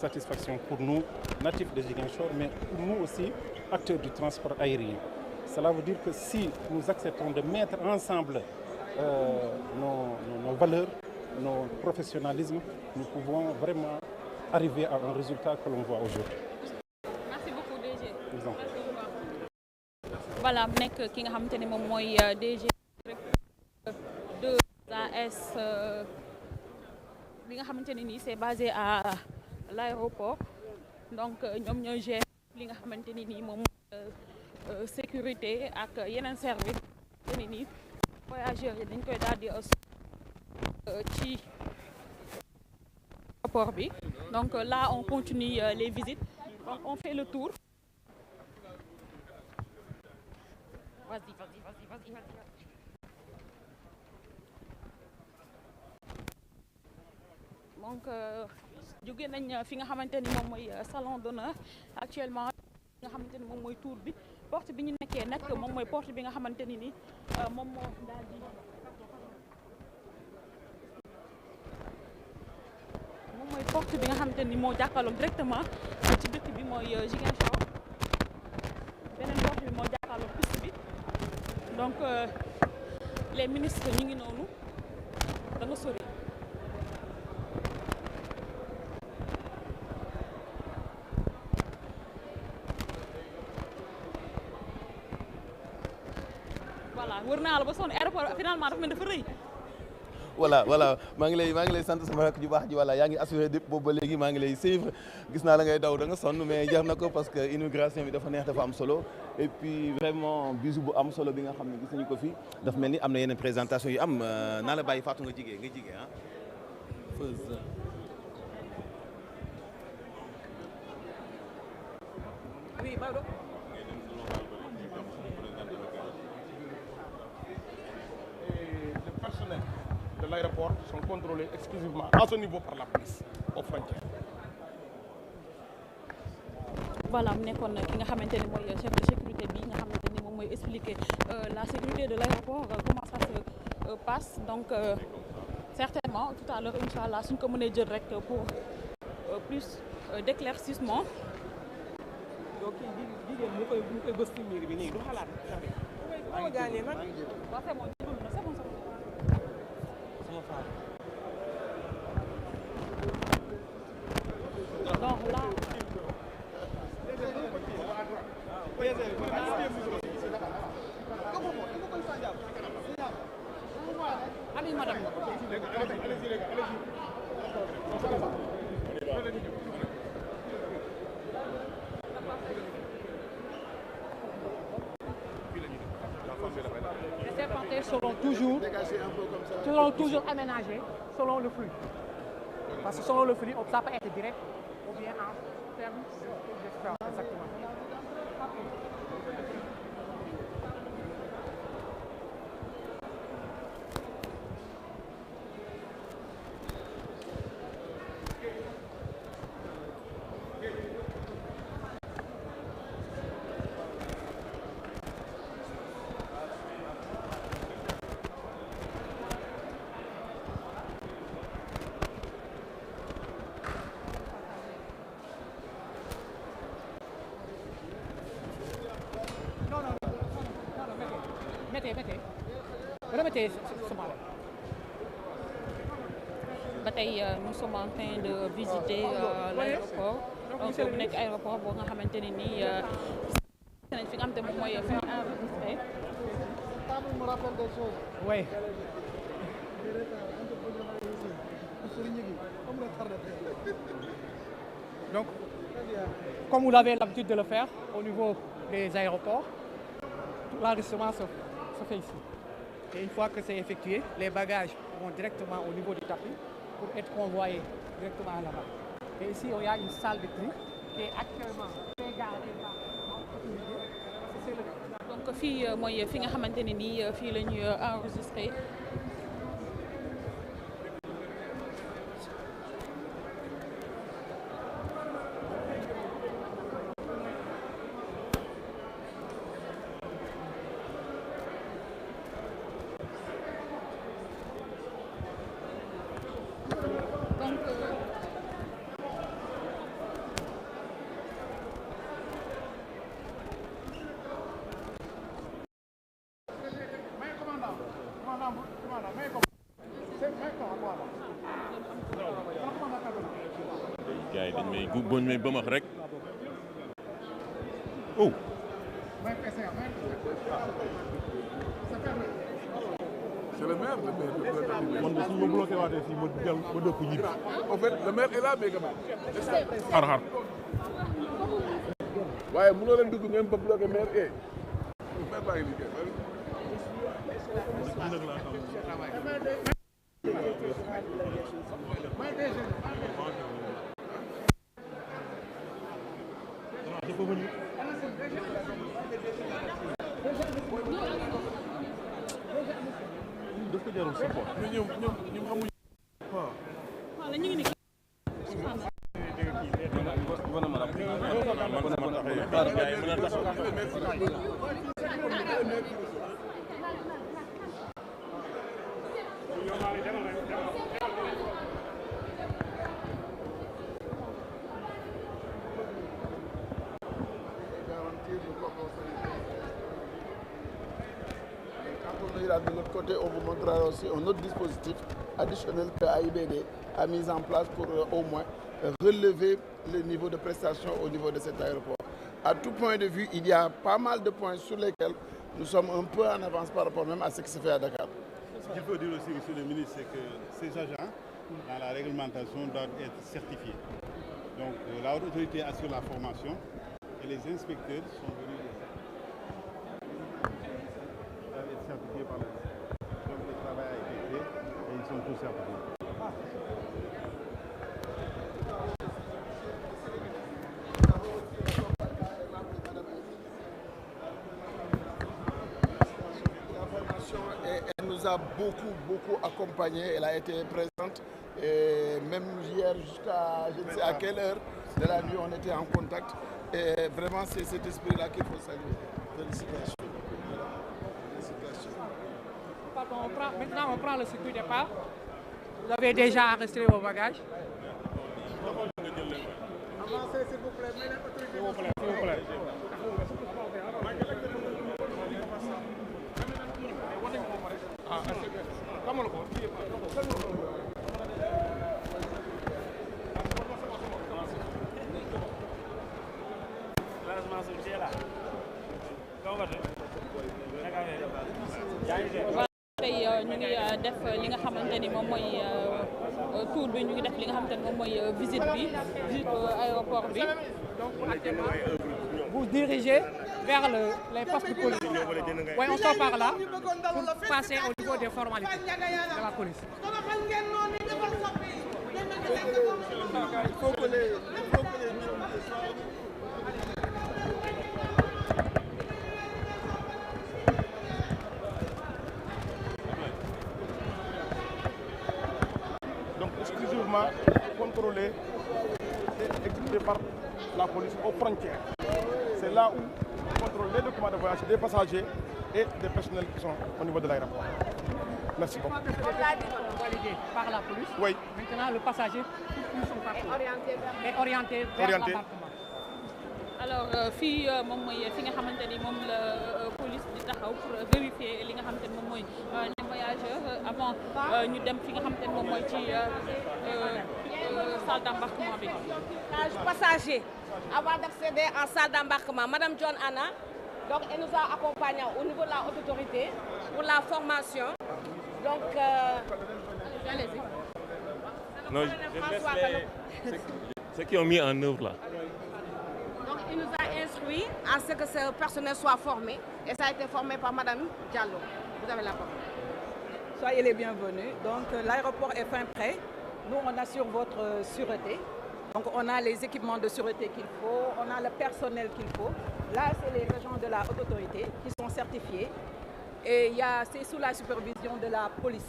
Satisfaction pour nous, natifs de Ziguinchor, mais pour nous aussi, acteurs du transport aérien. Cela veut dire que si nous acceptons de mettre ensemble nos valeurs, nos professionnalismes, nous pouvons vraiment arriver à un résultat que l'on voit aujourd'hui. Merci beaucoup DG. Voilà mu nekk ki nga xamante ne moom mooy DG de AS li nga xamante ne nii c'est basé à l'aéroport donc ñoom ñooy gérer li nga xamante ni nii moom sécurité ak yeneen service te ni nii voyageurs yi dañ koy daal di ci aéroport bi donc là on continue les visites donc on fait le tour. Vas-y. Donc jóge nañ fi nga xamante ni moom mooy salon d'honneur actuellement nga xamante ni moom mooy tour bi porte bi ñu nekkee nag moom mooy porte bi nga xamante ni ni moom moo daal di moom mooy porte bi nga xamante ni moo jàkkaarloog directement ci dëkk bi mooy Ziguinchor beneen porte bi moo jàkkaarloog piste bi donc les ministres ñu ngi noonu da nga sori. wër naa la ba sonn aéroport finalement dafa mel dafa rëy. voilà maa ngi lay sant sama rakk ju baax ji voilà yaa ngi assuré dépp boobu ba léegi maa ngi lay suivre gis naa la ngay daw da nga sonn mais jar na ko parce que immigration bi dafa neex dafa am solo et puis vraiment bisu bu am solo bi nga xam ne gis nañu ko fi dafa mel ni am na yeneen présentation yu am naa la bàyyi Fatou nga jigee ah. Oui, Maodo. De l'aéroport sont contrôlés exclusivement à ce niveau par la police aux frontières. Voilà mu nekkoon ki nga xamante ni mooy chef de sécurité bi nga xamante ni moom mooy expliquer la sécurité de l'aéroport comment ça se passe donc certainement tout à l'heure inchallah suñ ko mënee jël rek pour plus d'éclaircissement. donc kii jigéen mu koy bës ci miir bi nii du xalaat. maa ngi gaañee nag. waaw c'est bon. Donc là, allez madame. Les serpentins seront toujours aménagés selon le flux. Parce que selon le flux, ça peut être direct ou bien en termes d'expérience. Exactement. Remettez ce malin. Ba tey nous sommes en train de visiter l'aéroport donc bu nekk aéroport boo nga xamante ne nii nañ fi nga xamante moom mooy fi ñu enregistré. Me rappelle des choses. Oui. Donc, comme vous avez l'habitude de le faire au niveau des aéroports, l'enregistrement se fait ici. Et une fois que c'est effectué, les bagages vont directement au niveau du tapis pour être convoyés directement là-bas. Et ici, il y a une salle de tri qui est actuellement égarée là. Donc fii mooy fi nga xamante ne nii fii la ñuy enregistré. gars yi dañ may bëmax rek. oh. C'est le maire. man de suñu ma bloqué waatee fii ma dëkk ñibbi. En fait, le maire est là, mais quand même. xar. waaye mënoo leen dugg ngeen ba bloqué maire maire baa ngi liggéey. daf ko jarul support. mais ñoom xamuñu. waaw. voilà ñu ngi nii. De l'autre côté, on vous montrera aussi un autre dispositif additionnel que AIBD a mis en place pour au moins relever le niveau de prestation au niveau de cet aéroport. À tout point de vue, il y a pas mal de points sur lesquels nous sommes un peu en avance par rapport même à ce qui se fait à Dakar. Ce qu'il faut dire aussi, monsieur le ministre, c'est que ces agents, dans la réglementation, doivent être certifiés. Donc la haute autorité assure la formation et les inspecteurs sont venus être certifiés par le donc le travail a été fait et ils sont tous certifiés. Elle nous a beaucoup accompagnés. Elle a été présente et même hier jusqu'à je ne sais à quelle heure de la nuit on était en contact et vraiment c'est cet esprit-là qu'il faut saluer. Félicitations. Maintenant on prend le circuit départ. Vous avez déjà enregistré vos bagages. Avancez s'il vous plaît. S'il vous plaît. tey ñu ngi def li nga xamante ni moom mooy tour bi ñu ngi def li nga xamante ni moom mooy visite aéroport bi. Vous dirigez vers les postes de police. Oui, on sort par là pour passer au niveau des formalités de la police. Il faut que les Donc exclusivement contrôlé et exécuté par la police aux frontières. C'est là où on contrôle les documents de voyage des passagers et des personnels qui sont au niveau de l'aéroport. Merci beaucoup. Validé par la police. Oui. Maintenant, le passager est orienté vers l'embarquement. alors fii moom mooy fi nga xamante ni moom la police di taxaw pour vérifier li nga xamante ni moom mooy les voyageurs avant ñu dem fi nga xamante ni moom mooy ci salle d'embarquement bi. Passager avant d'accéder en salle d'embarquement, Madame John Anna, donc elle nous a accompagnés au niveau de la haute autorité pour la formation. Donc allez-y. Non, je laisse ceux qui ont mis en œuvre là. Donc il nous a instruit à ce que ce personnel soit formé et ça a été formé par Madame Diallo. Vous avez la parole. Soyez les bienvenus. Donc l'aéroport est fin prêt. Nous on assure votre sûreté. Donc on a les équipements de sûreté qu'il faut, on a le personnel qu'il faut. Là c'est les agents de la haute autorité qui sont certifiés et c'est sous la supervision de la police.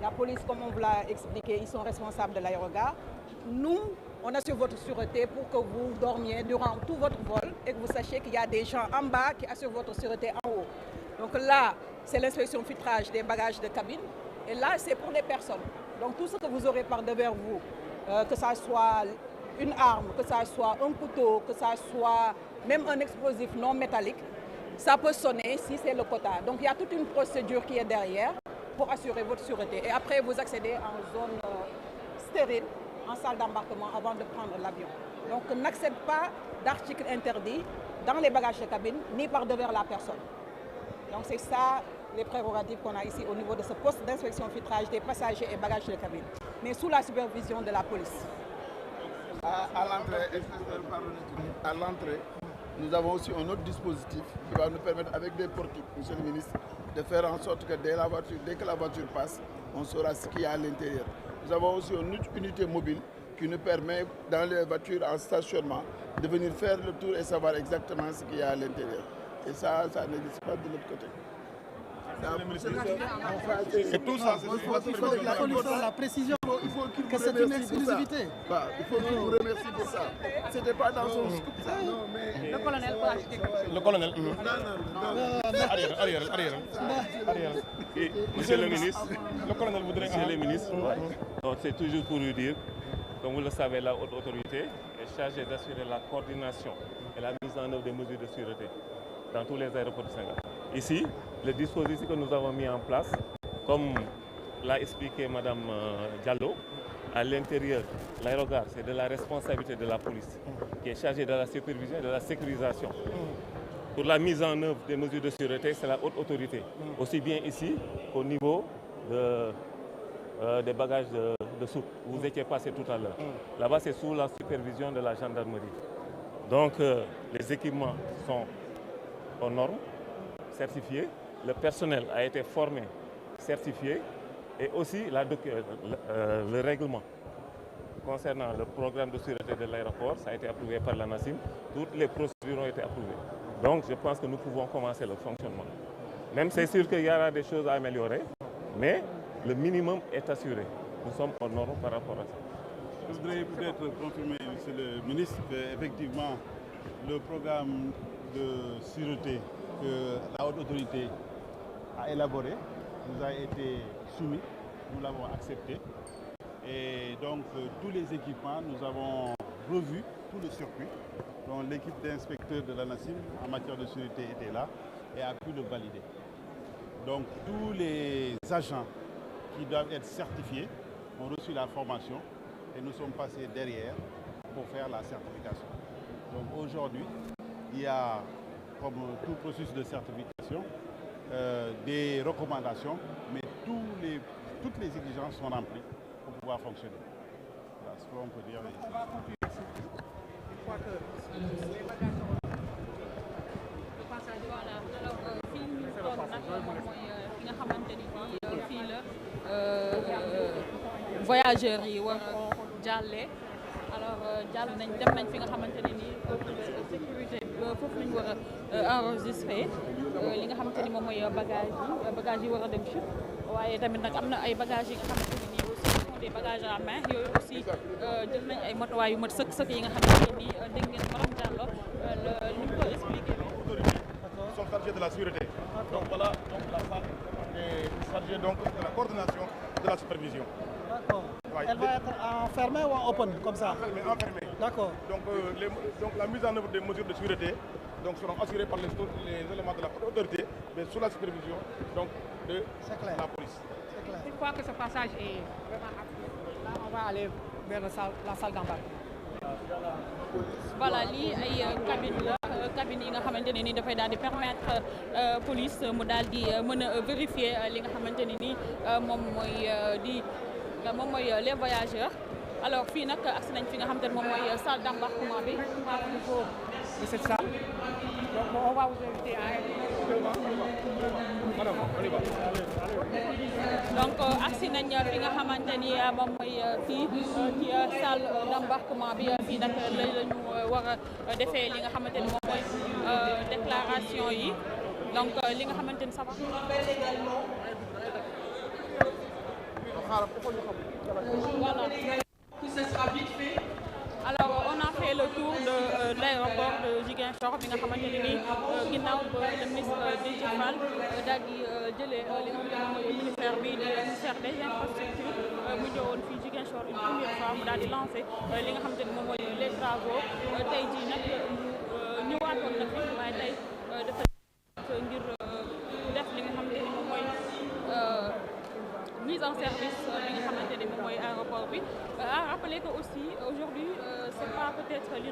La police, comme on vous l'a expliqué, ils sont responsables de l'aérogare. Nous, on assure votre sûreté pour que vous dormiez durant tout votre vol et que vous sachiez qu'il y a des gens en bas qui assurent votre sûreté en haut. Donc là, c'est l'inspection filtrage des bagages de cabine et là, c'est pour les personnes. Donc tout ce que vous aurez par devers vous, que ça soit une arme, que ça soit un couteau, que ça soit même un explosif non métallique, ça peut sonner si c'est le quota. Donc il y a toute une procédure qui est derrière pour assurer votre sûreté. Et après, vous accédez en zone stérile en salle d'embarquement avant de prendre l'avion. Donc n'accède pas d'articles interdits dans les bagages de cabine, ni par devers la personne. Donc c'est ça les prérogatives qu'on a ici au niveau de ce poste d'inspection filtrage des passagers et bagages de cabine, mais sous la supervision de la police. À l'entrée, nous avons aussi un autre dispositif qui va nous permettre, avec des portiques, monsieur le ministre, de faire en sorte que dès que la voiture passe, on saura ce qu'il y a à l'intérieur. Nous avons aussi une unité mobile qui nous permet, dans les voitures en stationnement, de venir faire le tour et savoir exactement ce qu'il y a à l'intérieur. Et ça n'existe pas de l'autre côté. Et tout ça, il faut la précision que c'est une exclusivité. Il faut qu'il vous remercie pour ça. C'était pas dans son scoop. Non, mais... Le colonel peut ajouter quelque chose. Le colonel. Arrière. Et, monsieur le ministre, le colonel voudrait... Monsieur le ministre, donc c'est toujours pour lui dire, comme vous le savez, la haute autorité est chargée d'assurer la coordination et la mise en œuvre des mesures de sûreté dans tous les aéroports du Sénégal. Ici, le dispositif que nous avons mis en place, comme l'a expliqué Mme Diallo, à l'intérieur, l'aérogare, c'est de la responsabilité de la police qui est chargée de la supervision et de la sécurisation. Pour la mise en œuvre des mesures de sûreté, c'est la haute autorité, aussi bien ici qu'au niveau des bagages de soute, où vous étiez passé tout à l'heure. Là-bas, c'est sous la supervision de la gendarmerie. Donc, les équipements sont aux normes, certifiés. Le personnel a été formé, certifié. Et aussi le règlement concernant le programme de sûreté de l'aéroport, ça a été approuvé par la NACIM. Toutes les procédures ont été approuvées. Donc, je pense que nous pouvons commencer le fonctionnement. Même c'est sûr qu'il y aura des choses à améliorer, mais le minimum est assuré. Nous sommes aux normes par rapport à ça. Je voudrais peut-être confirmer, monsieur le ministre, qu'effectivement, le programme de sûreté que la haute autorité a élaboré nous a été soumis, nous l'avons accepté. Et donc, tous les équipements, nous avons revu tout le circuit. Donc, l'équipe d'inspecteurs de la NACIM en matière de sûreté était là et a pu le valider. Donc, tous les agents qui doivent être certifiés ont reçu la formation et nous sommes passés derrière pour faire la certification. Donc, aujourd'hui, il y a, comme tout processus de certification, des recommandations, mais toutes les exigences sont remplies pour pouvoir fonctionner. Voilà ce qu'on peut dire ici. On va continuer ici. Une fois que les bagages le passage, voilà. Alors, fii ñu toog nag moom mooy fi nga xamante ni fii la voyageurs yi war a jàllee. Alors jàll nañ dem nañ fi nga xamante ne nii sécurité foofu lañ war a enregistré li nga xamante ni moom mooy bagage yi war a dem ci waaye tamit nag am na ay bagages yi nga xamante ne nii aussi sont des bagages à main yooyu aussi jël nañ ay matuwaay yu mat sëkk yi nga xamante ne nii dégg ngeen madame Diallo ni mu ko expliqué. Ils sont chargés de la sûreté. Donc voilà, donc la salle est chargée donc de la coordination de la supervision. D'accord. Elle va être enfermée ou en open, comme ça? Enfermée. D'accord. Donc la mise en œuvre des mesures de sûreté seront assurées par les éléments de la autorité, mais sous la supervision donc, de la police. C'est clair. Une fois que ce passage est vraiment actif, là on va aller vers la salle d'embarquement. Voilà, lii ay cabine la cabine yi nga xamante ne ni dafay daal di permettre police mu daal di mën a vérifier li nga xamante ne ni moom mooy les voyageurs. Alors fii nag agsi nañ fi nga xamante ne moom mooy salle d'embarquement bi au niveau de cette salle. Donc on va vous inviter à donc agsi nañ fi nga xamante ni moom mooy fii ci salle d'embarquement bi fii nag lañu war a defee li nga xamante ni moom mooy déclaration yi donc li nga xamante ni ça va. Voilà. Ce sera vite fait. Alors on a fait le tour de l'aéroport de Ziguinchor bi nga xamante ne nii ginnaaw ba le ministre Déthié Fall daal di jëlee li nga xamante ne mooy ministère bi di ministère des infrastructures mu ñëwoon fii Ziguinchor une première fois mu daal di lancé li nga xamante ne moom mooy les travaux tey jii nag ñëwaatoon na fi waaye tey dafa ngir def li nga xamante ni moom mooy mise en service bi nga xamante ni moom mooy aéroport bi rappeler que aussi aujourd'hui c'est pas peut-être l'inauguration